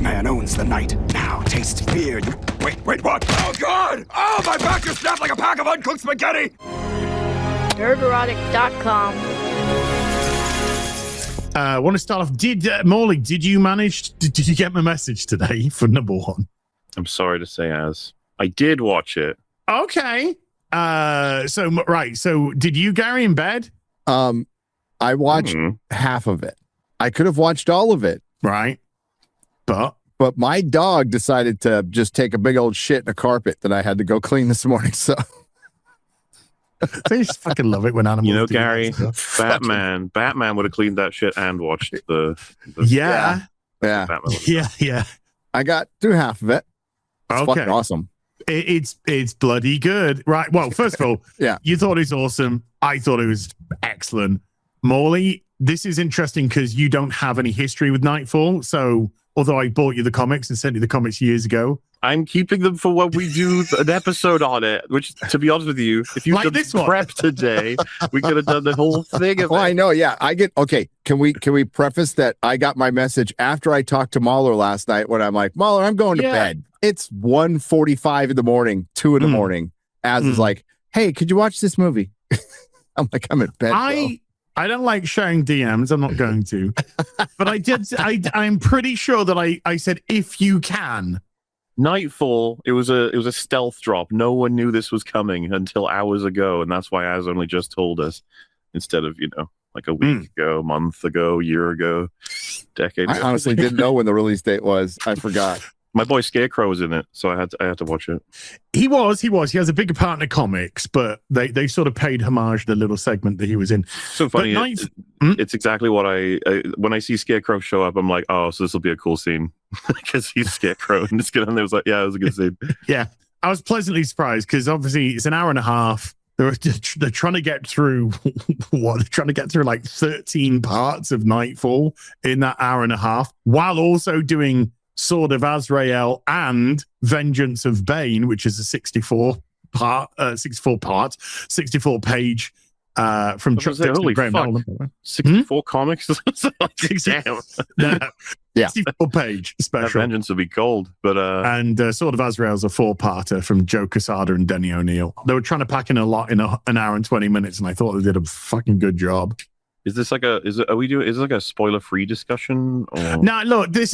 Batman owns the night. Now taste fear. Wait, what? Oh, God! Oh, my back just snapped like a pack of uncooked spaghetti! Nerderotic.com. I want to start off. Morley, did you get my message today for number one? I'm sorry to say, I did watch it. Okay. So did you, Gary, in bed? I watched half of it. I could have watched all of it. Right. But my dog decided to just take a big old shit in a carpet that I had to go clean this morning. So I just fucking love it when animals. You know, Gary, Batman would have cleaned that shit and watched the yeah. I got through half of it. It's fucking awesome. It's bloody good, right? Well, first of all, you thought it was awesome. I thought it was excellent. Morley, this is interesting because you don't have any history with Knightfall. So, although I bought you the comics and sent you the comics years ago, I'm keeping them for when we do an episode on it. Which, to be honest with you, if you did prep today, we could have done the whole thing. I know. Yeah, okay. Can we preface that I got my message after I talked to Mahler last night when I'm like, Mahler, I'm going to bed. It's 1:45 in the morning, 2 in the morning. Az is like, hey, could you watch this movie? I'm like, I'm at bed. I don't like sharing DMs. I'm not going to, but I did. I'm pretty sure that I said if you can. Knightfall. It was a stealth drop. No one knew this was coming until hours ago, and that's why Az only just told us instead of like a week ago, month ago, year ago, decade ago. I honestly didn't know when the release date was. I forgot. My boy Scarecrow was in it, so I had to watch it. He was. He has a bigger part in the comics, but they sort of paid homage to the little segment that he was in. So funny. It's exactly what when I see Scarecrow show up, I'm like, oh, so this will be a cool scene because he's Scarecrow, and it's good. And it was like, yeah, it was a good scene. Yeah, I was pleasantly surprised because obviously it's an hour and a half. They're trying to get through They're trying to get through like 13 parts of Knightfall in that hour and a half, while also doing Sword of Azrael and Vengeance of Bane, which is a 64 page from Chuck Dixon. Holy fuck. 64 comics? Damn. Yeah. 64 page special. That Vengeance would be cold. But and Sword of Azrael's a 4-parter from Joe Quesada and Denny O'Neil. They were trying to pack in a lot in an hour and 20 minutes, and I thought they did a fucking good job. Is this like is it like a spoiler-free discussion? Or? No, look, it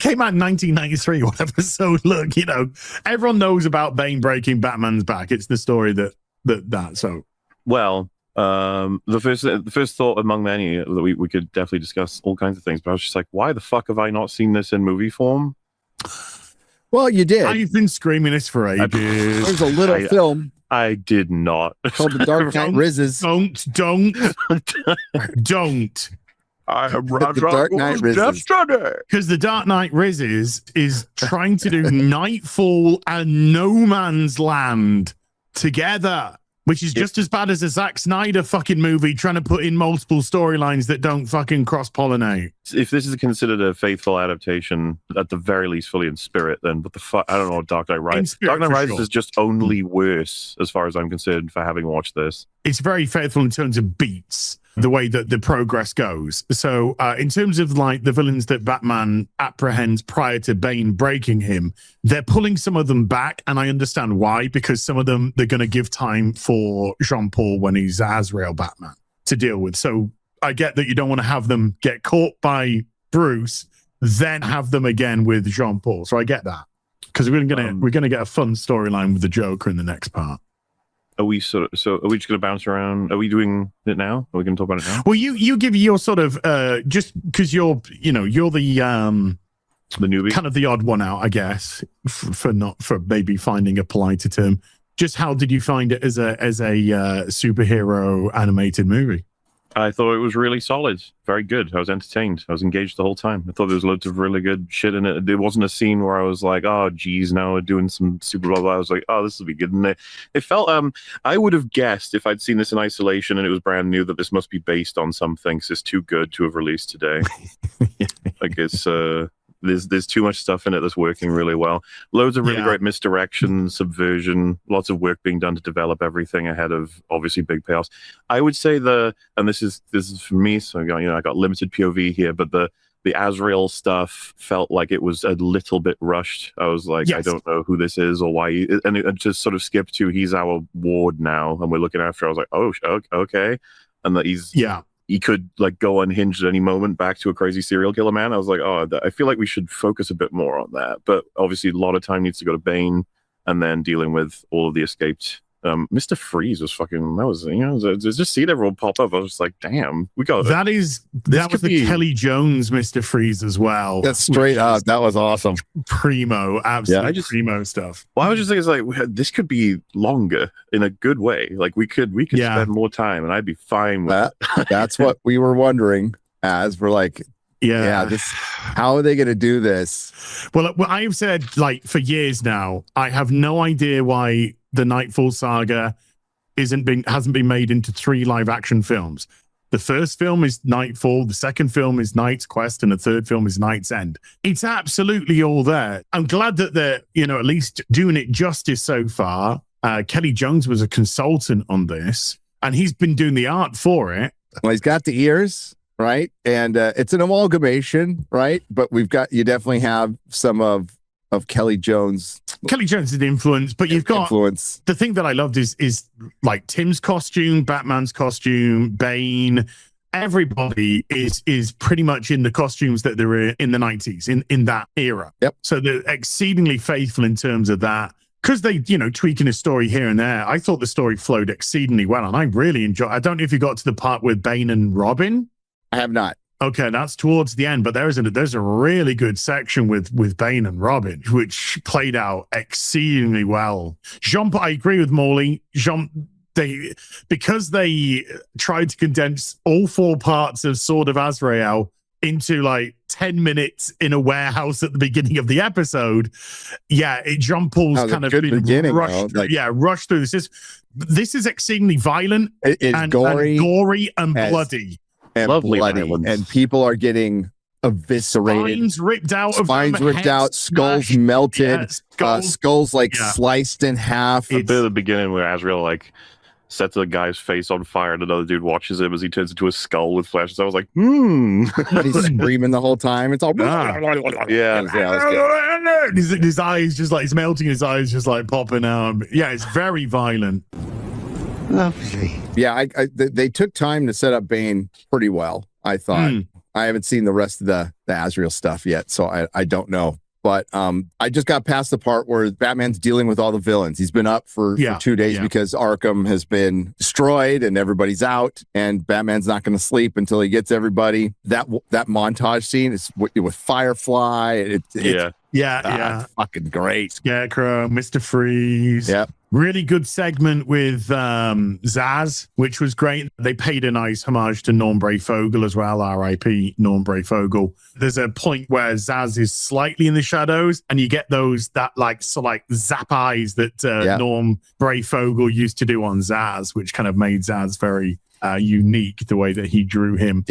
came out in 1993 or whatever. So look, everyone knows about Bane breaking Batman's back. It's the story that. So, well, the first thought among many that we could definitely discuss all kinds of things. But I was just like, why the fuck have I not seen this in movie form? Well, you did. I've been screaming this for ages. There's a little film. I did not. Called The Dark Knight Rises. Don't. I am The Dark Knight Rises. Because The Dark Knight Rises is trying to do Knightfall and No Man's Land together, which is just as bad as a Zack Snyder fucking movie trying to put in multiple storylines that don't fucking cross-pollinate. If this is considered a faithful adaptation, at the very least fully in spirit, then what the fuck? I don't know. Dark Knight Rises. Dark Knight Rises is just only worse, as far as I'm concerned, for having watched this. It's very faithful in terms of beats, the way that the progress goes. So in terms of like the villains that Batman apprehends prior to Bane breaking him, they're pulling some of them back, and I understand why, because some of them they're going to give time for Jean-Paul when he's Azrael Batman to deal with. So I get that you don't want to have them get caught by Bruce, then have them again with Jean-Paul. So I get that, because we're gonna get a fun storyline with the Joker in the next part. Are we so are we just going to bounce around? Are we doing it now? Are we going to talk about it now? Well, you give your sort of just because you're the newbie, kind of the odd one out, I guess, for maybe finding a politer term. Just how did you find it as a superhero animated movie? I thought it was really solid, very good. I was entertained. I was engaged the whole time. I thought there was loads of really good shit in it. There wasn't a scene where I was like, "Oh, geez, now we're doing some super blah blah." I was like, "Oh, this will be good." And it felt. I would have guessed if I'd seen this in isolation and it was brand new that this must be based on something. 'Cause it's too good to have released today. Like it's. There's too much stuff in it that's working really well. Loads of really great misdirection, subversion, lots of work being done to develop everything ahead of obviously big payoffs. I would say and this is for me, so I got limited POV here, but The Azrael stuff felt like it was a little bit rushed. I was like, Yes. I don't know who this is or why. And it just sort of skipped to he's our ward now, and we're looking after. I was like, oh, okay, and that he could like go unhinged at any moment back to a crazy serial killer man. I was like, oh, I feel like we should focus a bit more on that. But obviously, a lot of time needs to go to Bane, and then dealing with all of the escaped. Mr. Freeze was fucking. That was just seeing everyone pop up. I was just like, damn, we got that was the Kelly Jones Mr. Freeze as well. That's straight up. That was awesome. Primo, absolutely primo stuff. Well, I was just thinking, it's like this could be longer in a good way. Like we could spend more time, and I'd be fine with that. That's what we were wondering. As we're like, how are they going to do this? Well, I've said like for years now, I have no idea why the Knightfall saga hasn't been made into 3 live action films. The first film is Knightfall, the second film is Knight's Quest, and the third film is Knight's End. It's absolutely all there. I'm glad that they're, at least doing it justice so far. Kelly Jones was a consultant on this, and he's been doing the art for it. Well, he's got the ears, right? And it's an amalgamation, right? But you definitely have some of Kelly Jones. Kelly Jones is the influence, but you've got influence. The thing that I loved is like Tim's costume, Batman's costume, Bane. Everybody is pretty much in the costumes that they were in the 90s, in that era. Yep. So they're exceedingly faithful in terms of that. Because they, tweaking a story here and there. I thought the story flowed exceedingly well, and I really enjoyed. I don't know if you got to the part with Bane and Robin. I have not. Okay, that's towards the end, but there's a really good section with Bane and Robin, which played out exceedingly well. I agree with Morley. Because they tried to condense all 4 parts of Sword of Azrael into like 10 minutes in a warehouse at the beginning of the episode. Yeah, Jean Paul's kind of been rushed through this. This is exceedingly violent and gory and bloody. And lovely bloody, violence. And people are getting eviscerated. Spines ripped out. Skulls melted. Skulls sliced in half. A bit of the beginning where Azrael sets the guy's face on fire, and another dude watches him as he turns into a skull with flashes. I was like, But he's screaming the whole time. It's all his eyes just like he's melting. His eyes just like popping out. Yeah, it's very violent. Lovely. Yeah, they took time to set up Bane pretty well, I thought. I haven't seen the rest of the Azrael stuff yet, so I don't know. But I just got past the part where Batman's dealing with all the villains. He's been up for 2 days because Arkham has been destroyed and everybody's out, and Batman's not going to sleep until he gets everybody. That montage scene is with Firefly. It's fucking great. Scarecrow, Mr. Freeze. Yep. Really good segment with Zaz, which was great. They paid a nice homage to Norm Brayfogle as well, R.I.P. Norm Brayfogle. There's a point where Zaz is slightly in the shadows, and you get that zap eyes that Norm Brayfogle used to do on Zaz, which kind of made Zaz very unique, the way that he drew him.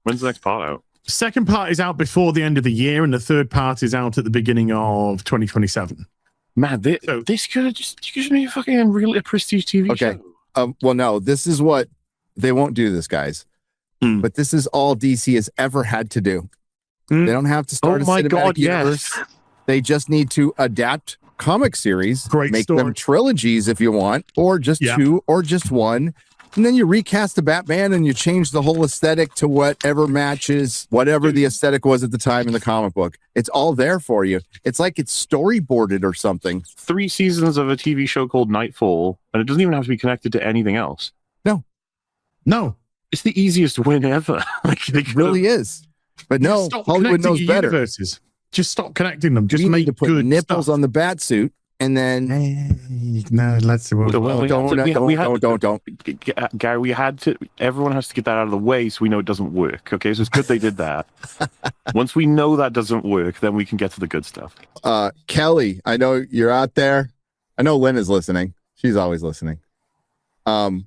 When's the next part out? Second part is out before the end of the year, and the third part is out at the beginning of 2027. Man, this could have just made a prestige TV show. Well, no, this is what they won't do this, guys. But this is all DC has ever had to do. They don't have to start a cinematic universe. Yes. They just need to adapt comic series, make them trilogies if you want, or just 2 or just 1. And then you recast the Batman and you change the whole aesthetic to whatever matches whatever the aesthetic was at the time in the comic book. It's all there for you. It's like it's storyboarded or something. 3 seasons of a TV show called Knightfall, and it doesn't even have to be connected to anything else. No. It's the easiest win ever. It really is. But no, Hollywood knows better. Universes. Just stop connecting them. Just make to put good nipples stuff on the bat suit. And then let's don't. Gary, we had to. Everyone has to get that out of the way so we know it doesn't work. Okay, so it's good they did that. Once we know that doesn't work, then we can get to the good stuff. Kelly, I know you're out there. I know Lynn is listening. She's always listening. That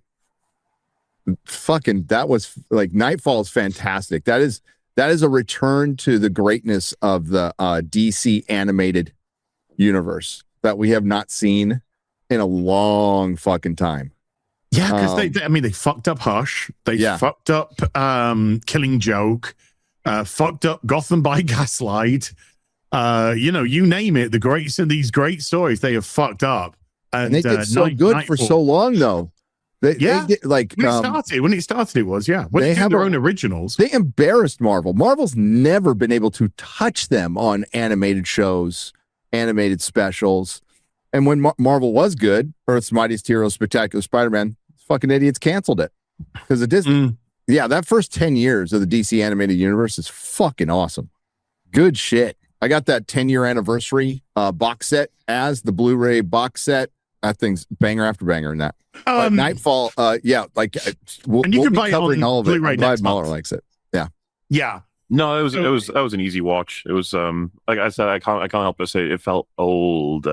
was Knightfall is fantastic. That is a return to the greatness of the DC animated universe that we have not seen in a long fucking time. Yeah, because they fucked up Hush. They fucked up Killing Joke. fucked up Gotham by Gaslight. You name it. The greats of these great stories they have fucked up, and they did so good for so long, though. They did, like when it started, it was when they have their own originals. They embarrassed Marvel. Marvel's never been able to touch them on animated shows, animated specials, and when Marvel was good, Earth's Mightiest Heroes, Spectacular Spider-Man, fucking idiots canceled it because of Disney. Yeah, that first 10 years of the DC animated universe is fucking awesome. Good shit. I got that 10-year anniversary box set as the Blu-ray box set. That thing's banger after banger in that. Knightfall, we'll be covering all of it. I'm glad Muller likes it. Yeah. No, that was an easy watch. It was like I said, I can't help but say it felt old.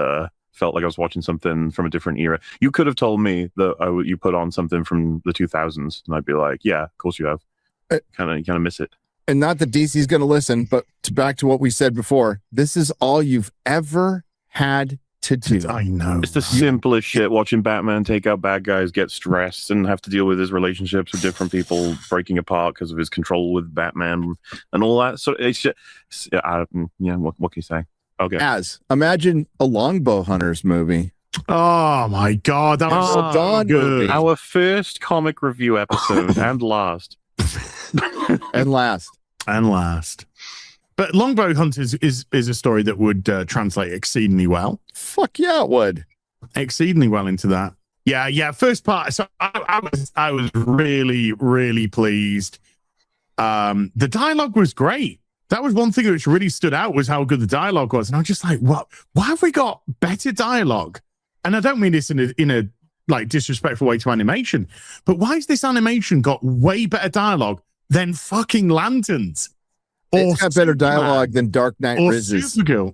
Felt like I was watching something from a different era. You could have told me that you put on something from the 2000s, and I'd be like, yeah, of course you have. Kind of miss it. And not that DC's going to listen, but back to what we said before, this is all you've ever had to do. I know. It's the simplest shit. Watching Batman take out bad guys, get stressed, and have to deal with his relationships with different people breaking apart because of his control with Batman and all that. So it's just, what can you say? Okay. Imagine a Longbow Hunters movie. Oh my God, that was so good. Our first comic review episode and last. and last. But Longbow Hunters is a story that would translate exceedingly well. Fuck yeah, it would. Exceedingly well into that. Yeah. First part. So I was really, really pleased. The dialogue was great. That was one thing which really stood out was how good the dialogue was. And I was just like, what? Why have we got better dialogue? And I don't mean this in a like disrespectful way to animation, but why has this animation got way better dialogue than fucking Lanterns? It's got better dialogue than Dark Knight Rises. Supergirl.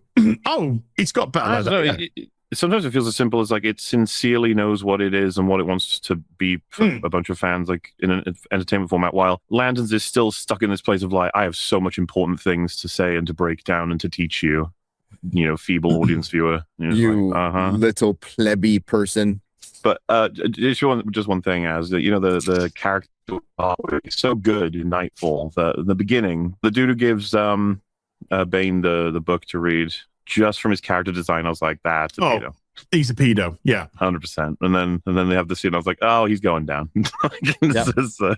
It's got better. Sometimes it feels as simple as like it sincerely knows what it is and what it wants to be for a bunch of fans, like in an entertainment format. While Lanterns is still stuck in this place of like, I have so much important things to say and to break down and to teach you, feeble audience viewer. Little plebby person. But just one thing, the character is so good in Knightfall. The beginning, the dude who gives Bane the book to read. Just from his character design, I was like, that's a pedo. He's a pedo, yeah. 100%. And then they have the scene, I was like, oh, he's going down. This is the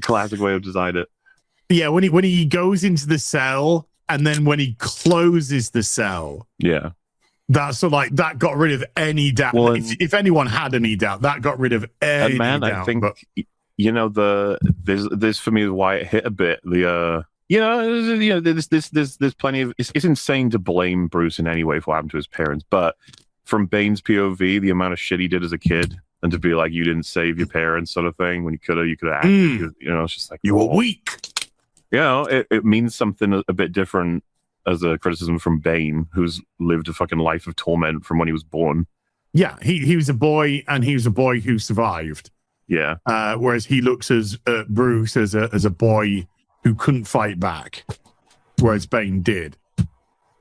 classic way of design it. Yeah, when he goes into the cell and then when he closes the cell. Yeah. That got rid of any doubt. Well, if anyone had any doubt, that got rid of any doubt. I think, this for me is why it hit a bit. There's plenty of it's insane to blame Bruce in any way for what happened to his parents, but from Bane's POV, the amount of shit he did as a kid, and to be like, you didn't save your parents, sort of thing, when you could have acted, it's just like you were weak. It means something a bit different as a criticism from Bane, who's lived a fucking life of torment from when he was born. Yeah, he was a boy, and he was a boy who survived. Yeah. Whereas he looks at Bruce as a boy who couldn't fight back, whereas Bane did.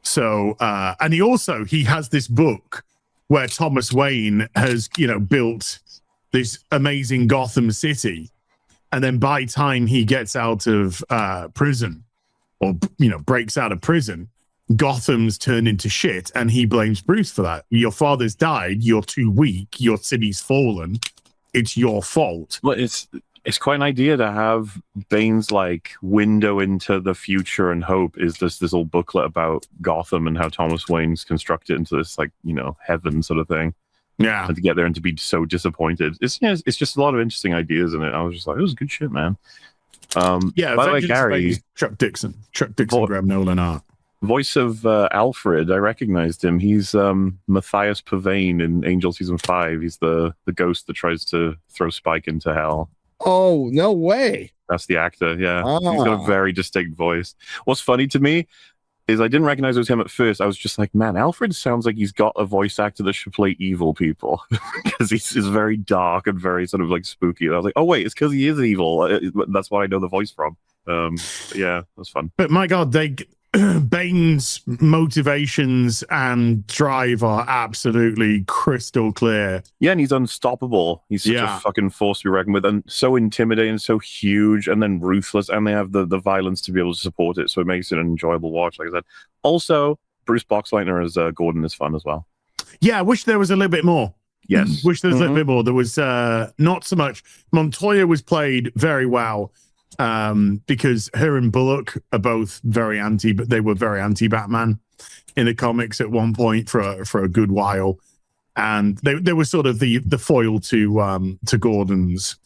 So, and he has this book where Thomas Wayne has, built this amazing Gotham City. And then by time he gets out of prison or, breaks out of prison, Gotham's turned into shit. And he blames Bruce for that. Your father's died. You're too weak. Your city's fallen. It's your fault. Well, it's quite an idea to have Bane's like window into the future and hope is this old booklet about Gotham and how Thomas Wayne's constructed into this heaven sort of thing. Yeah, and to get there and to be so disappointed. It's just a lot of interesting ideas in it. I was just like, it was good shit, man. By the way, Gary, Chuck Dixon, Graham Nolan art. Voice of Alfred, I recognized him. He's Matthias Pavane in Angel Season 5. He's the ghost that tries to throw Spike into hell. Oh, no way. That's the actor, yeah. He's got a very distinct voice. What's funny to me is I didn't recognize it was him at first. I was just like, man, Alfred sounds like he's got a voice actor that should play evil people. Because he's very dark and very sort of like spooky. And I was like, oh, wait, it's because he is evil. That's what I know the voice from. Yeah, that's fun. But my God, Bane's motivations and drive are absolutely crystal clear. Yeah, and he's unstoppable. He's such a fucking force to be reckoned with, and so intimidating, so huge, and then ruthless, and they have the violence to be able to support it, so it makes it an enjoyable watch, like I said. Also, Bruce Boxleitner as Gordon is fun as well. Yeah, I wish there was a little bit more. Yes. Wish there was a little bit more. There was not so much. Montoya was played very well because her and Bullock are both very but they were very anti-Batman in the comics at one point for a good while. And they were sort of the foil to Gordon's,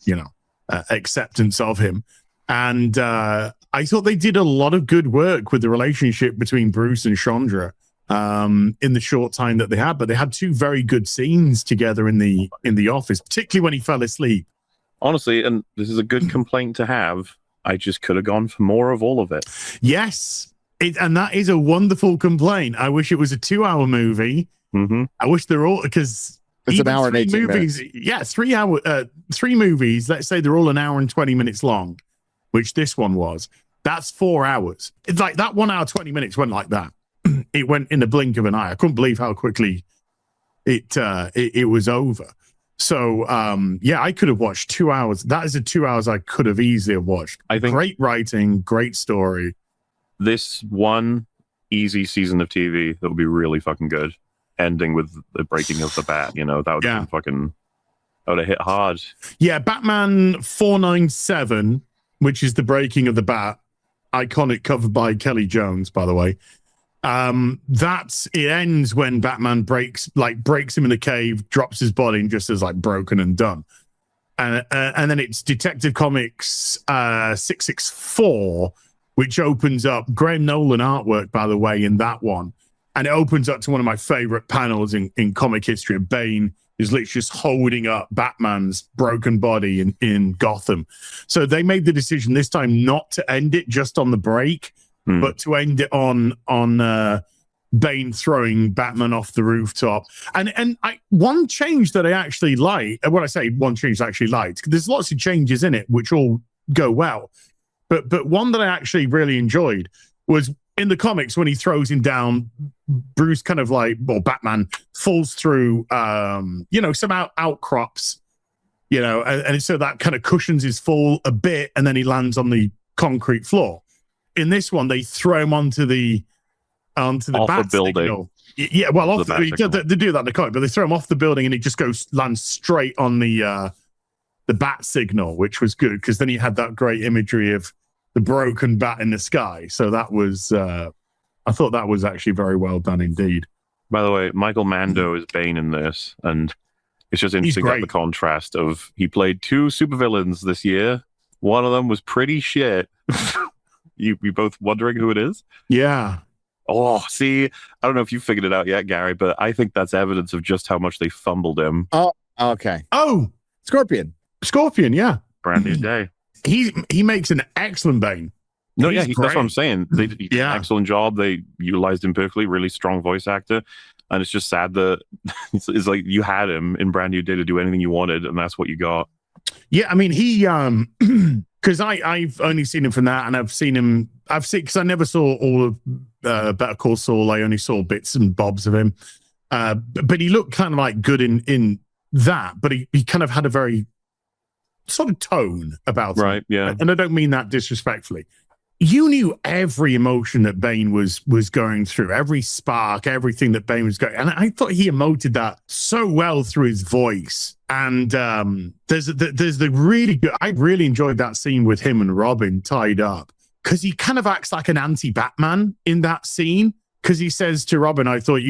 acceptance of him. And I thought they did a lot of good work with the relationship between Bruce and Chandra in the short time that they had, but they had two very good scenes together in the office, particularly when he fell asleep. Honestly, and this is a good complaint to have, I just could have gone for more of all of it. Yes, and that is a wonderful complaint. I wish it was a 2-hour movie. Mm-hmm. I wish they're all, because it's an hour and 18 movies, minutes. Yeah, 3 movies, let's say they're all an hour and 20 minutes long, which this one was. That's 4 hours. It's like that 1 hour, 20 minutes went like that. It went in the blink of an eye. I couldn't believe how quickly it was over. So, I could have watched 2 hours. That is 2 hours I could have easily have watched. I think great writing, great story. This one easy season of TV that would be really fucking good, ending with the breaking of the bat. That would have been that would have hit hard. Yeah, Batman 497, which is the breaking of the bat, iconic cover by Kelly Jones, by the way. It ends when Batman breaks him in the cave, drops his body, and just is like broken and done. And then it's Detective Comics 664, which opens up Graham Nolan artwork, by the way, in that one. And it opens up to one of my favorite panels in comic history. Bane is literally just holding up Batman's broken body in Gotham. So they made the decision this time not to end it just on the break, but to end it on Bane throwing Batman off the rooftop. And one change that I actually like, when I say one change I actually liked, there's lots of changes in it which all go well. But one that I actually really enjoyed was in the comics when he throws him down, Bruce Batman falls through, some outcrops, and so that kind of cushions his fall a bit, and then he lands on the concrete floor. In this one, they throw him onto the bat building. Yeah, well, they do that in the comic, but they throw him off the building, and he just lands straight on the bat signal, which was good because then he had that great imagery of the broken bat in the sky. So that was, I thought that was actually very well done indeed. By the way, Michael Mando is Bane in this, and it's just interesting that the contrast of he played 2 supervillains this year. One of them was pretty shit. You both wondering who it is? Yeah. Oh, see, I don't know if you figured it out yet, Gary, but I think that's evidence of just how much they fumbled him. Oh, okay. Oh, Scorpion, yeah. Brand new day. He makes an excellent Bane. No, that's what I'm saying. They did an excellent job. They utilized him perfectly. Really strong voice actor. And it's just sad that it's like you had him in Brand New Day to do anything you wanted, and that's what you got. Yeah, I mean, he because I've only seen him from that, and because I never saw all of Better Call Saul. I only saw bits and bobs of him. But he looked kind of like good in that, but he kind of had a very sort of tone about right, him. Yeah. And I don't mean that disrespectfully. You knew every emotion that Bane was going through, every spark, everything that Bane was going. And I thought he emoted that so well through his voice. And there's the really good, I really enjoyed that scene with him and Robin tied up, because he kind of acts like an anti-Batman in that scene, because he says to Robin, I thought,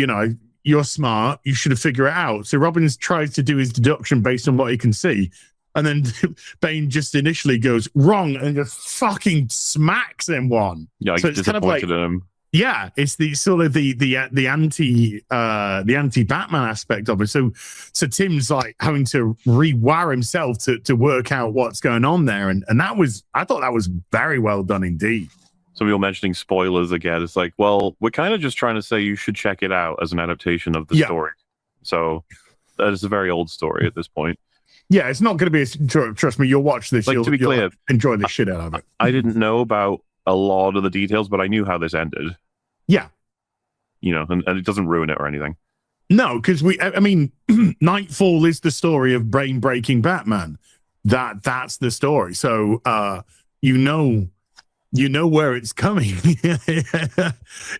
you're smart, you should have figured it out. So Robin tries to do his deduction based on what he can see. And then Bane just initially goes wrong and just fucking smacks him one. Yeah, so it's kind of like in him. Yeah, it's the sort of the anti-Batman aspect of it. So Tim's like having to rewire himself to work out what's going on there, and I thought that was very well done indeed. Some people mentioning spoilers again. It's like, well, we're kind of just trying to say you should check it out as an adaptation of the story. So that is a very old story at this point. Yeah, it's not going to be. Trust me, you'll watch this. Like, to be clear, enjoy the shit out of it. I didn't know about a lot of the details, but I knew how this ended. Yeah. You know, and it doesn't ruin it or anything. No, because I mean, Knightfall is the story of brain breaking Batman. That's the story. So you know where it's coming.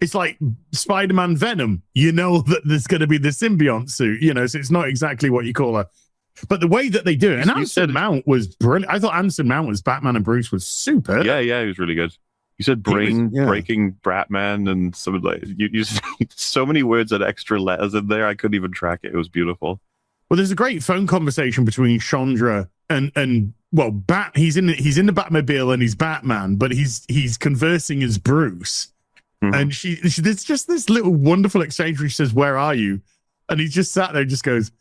It's like Spider-Man Venom. You know that there's going to be the symbiote suit. You know, so it's not exactly what you call a. But the way that they do it, and Anson Mount was brilliant. I thought Anson Mount was Batman and Bruce was super. Yeah, he was really good. You said breaking Batman and some of like you so many words and extra letters in there. I couldn't even track it. It was beautiful. Well, there's a great phone conversation between Chandra and well, he's in the Batmobile and he's Batman, but he's conversing as Bruce. Mm-hmm. And she there's just this little wonderful exchange where she says, "Where are you?" And he just sat there and just goes,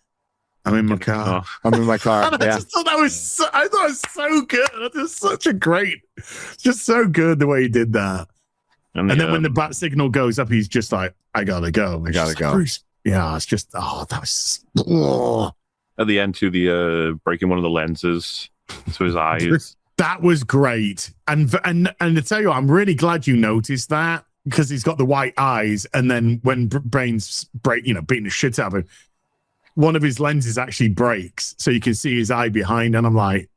"I'm in my car. I'm in my car." I just thought that was so good. It was such a great, just so good the way he did that. And then when the bat signal goes up, he's just like, "I gotta go. I gotta go." Bruce. Yeah, it's just that was. At the end, too, the breaking one of the lenses to his eyes. That was great. And to tell you what, I'm really glad you noticed that because he's got the white eyes, and then when brains break, beating the shit out of him, one of his lenses actually breaks, so you can see his eye behind. And I'm like,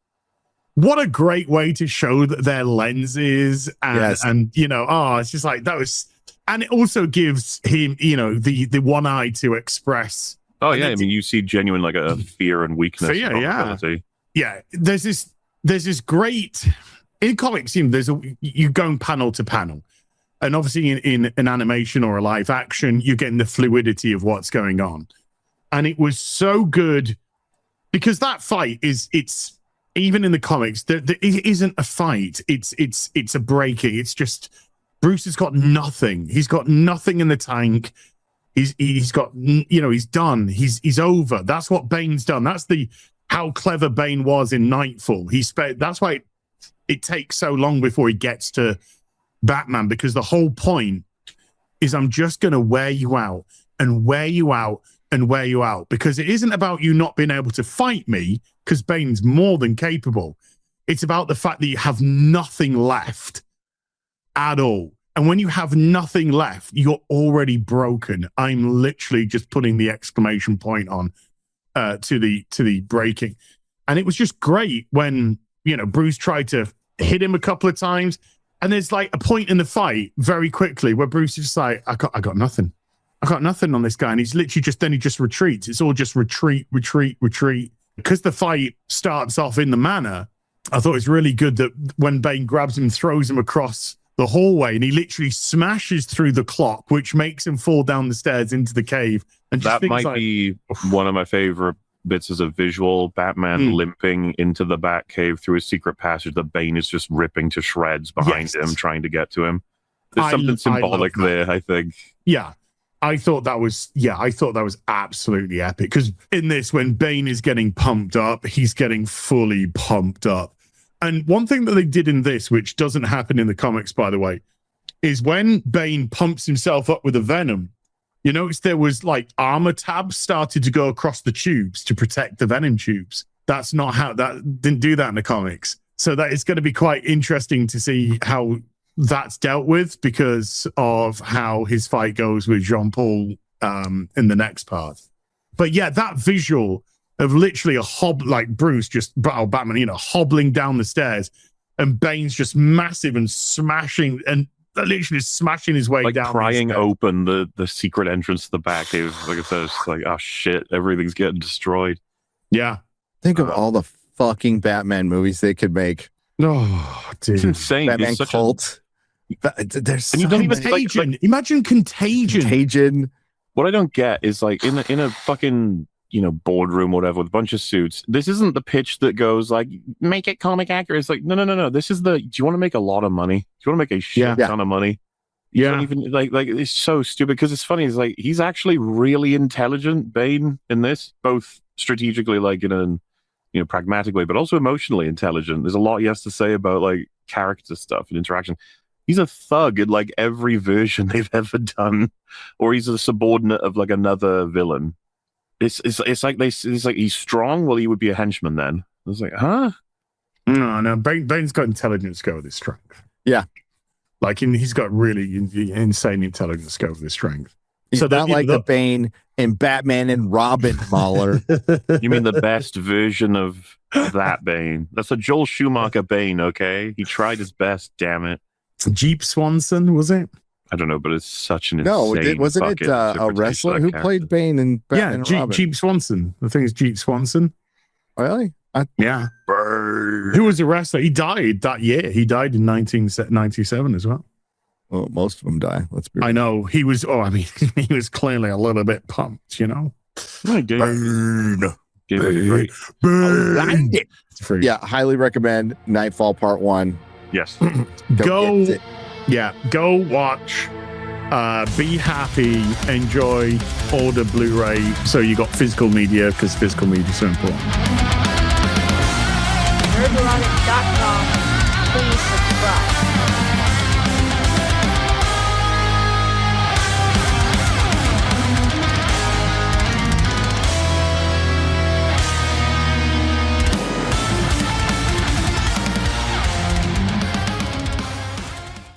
what a great way to show that their lenses and it's just like that was. And it also gives him, the one eye to express. Oh yeah, I mean, you see genuine like a fear and weakness. Yeah. There's this great in comics. You go panel to panel, and obviously in an animation or a live action, you're getting the fluidity of what's going on. And it was so good because that fight it's even in the comics. It isn't a fight. It's a breaking. It's just. Bruce has got nothing. He's got nothing in the tank. He's got, he's done. He's over. That's what Bane's done. That's how clever Bane was in Knightfall. That's why it takes so long before he gets to Batman, because the whole point is I'm just going to wear you out and wear you out and wear you out, because it isn't about you not being able to fight me, because Bane's more than capable. It's about the fact that you have nothing left at all. And when you have nothing left, you're already broken. I'm literally just putting the exclamation point on to the breaking. And it was just great when, Bruce tried to hit him a couple of times. And there's like a point in the fight very quickly where Bruce is just like, I got nothing. I got nothing on this guy. And he's literally he just retreats. It's all just retreat. Because the fight starts off in the manner, I thought it's really good that when Bane grabs him and throws him across the hallway, and he literally smashes through the clock, which makes him fall down the stairs into the cave. And that might be one of my favorite bits as a visual. Batman limping into the Batcave through a secret passage that Bane is just ripping to shreds behind him, trying to get to him. There's something symbolic there, I think. Yeah. I thought that was absolutely epic, because in this, when Bane is getting pumped up, he's getting fully pumped up. And one thing that they did in this, which doesn't happen in the comics, by the way, is when Bane pumps himself up with a venom, you notice there was like armor tabs started to go across the tubes to protect the venom tubes. That didn't do that in the comics. So that is going to be quite interesting to see how that's dealt with, because of how his fight goes with Jean-Paul in the next part. But yeah, that visual of literally like Bruce Batman, hobbling down the stairs, and Bane's just massive and smashing and literally smashing his way down. Prying open the secret entrance to the back. It was, like I said, it's like, oh shit, everything's getting destroyed. Yeah. Think of all the fucking Batman movies they could make. Oh, dude. It's insane. Batman Cult. There's so Contagion. Imagine Contagion. Contagion. What I don't get is like in a fucking boardroom, whatever, with a bunch of suits. This isn't the pitch that goes like, make it comic accurate. It's like, no. This is do you want to make a lot of money? Do you want to make a shit ton of money? You don't even like it's so stupid, because it's funny. It's like, he's actually really intelligent, Bane, in this, both strategically, like in a pragmatic way, but also emotionally intelligent. There's a lot he has to say about like character stuff and interaction. He's a thug in like every version they've ever done, or he's a subordinate of like another villain. It's like he's strong. Well, he would be a henchman then. I was like, huh? No. Bane's got intelligence go with his strength. Yeah. Like, he's got really insane intelligence scale with his strength. He's not like the Bane in Batman and Robin, Mahler. You mean the best version of that Bane? That's a Joel Schumacher Bane, okay? He tried his best, damn it. Jeep Swanson, was it? I don't know, but it's such an No, insane wasn't it bucket to a produce wrestler that who character. played Bane in Batman and Robin? Jeep Swanson. I think it's Jeep Swanson. Really? Yeah. Burn. Who was a wrestler? He died that year. He died in 1997 as well. Well, most of them die. Let's be I know. He was, he was clearly a little bit pumped, you know? I gave Burn. it a great. Burn. It's free. Yeah, highly recommend Knightfall Part 1. Yes. Go, get it. yeah, go watch. Be happy, enjoy, order Blu-ray. So you got physical media because physical media is so important.